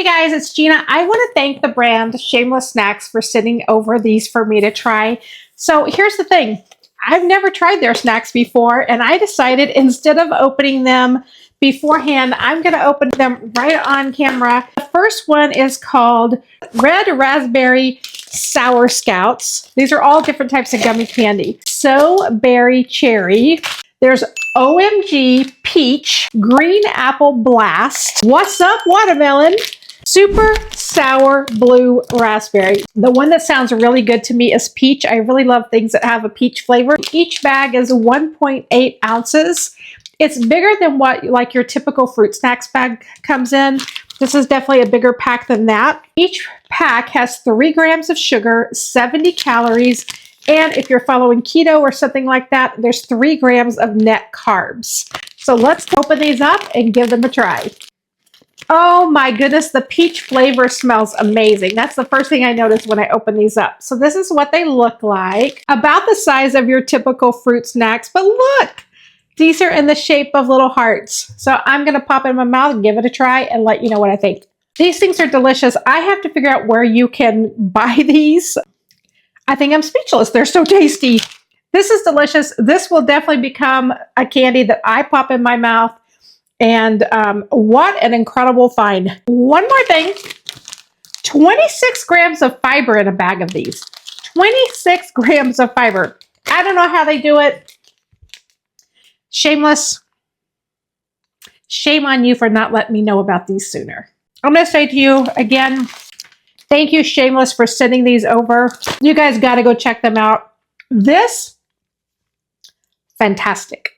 Hey guys, it's Gina. I want to thank the brand Shameless Snacks for sending over these for me to try. So here's the thing. I've never tried their snacks before, and I decided instead of opening them beforehand, I'm going to open them right on camera. The first one is called Red Raspberry Sour Scouts. These are all different types of gummy candy. So Berry Cherry. There's OMG Peach, Green Apple Blast, What's Up Watermelon, Super Sour Blue Raspberry. The one that sounds really good to me is peach. I really love things that have a peach flavor. Each bag is 1.8 ounces. It's bigger than what like your typical fruit snacks bag comes in. This is definitely a bigger pack than that. Each pack has 3 grams of sugar, 70 calories, and if you're following keto or something like that, there's 3 grams of net carbs. So let's open these up and give them a try. Oh my goodness, the peach flavor smells amazing. That's the first thing I noticed when I opened these up. So this is what they look like. About the size of your typical fruit snacks, but look, these are in the shape of little hearts. So I'm gonna pop it in my mouth and give it a try and let you know what I think. These things are delicious. I have to figure out where you can buy these. I think I'm speechless. They're so tasty. This is delicious. This will definitely become a candy that I pop in my mouth. And what an incredible find. One more thing, 26 grams of fiber in a bag of these. 26 grams of fiber. I don't know how they do it. Shameless. Shame on you for not letting me know about these sooner. I'm going to say to you again, thank you, Shameless, for sending these over. You guys got to go check them out. This, fantastic.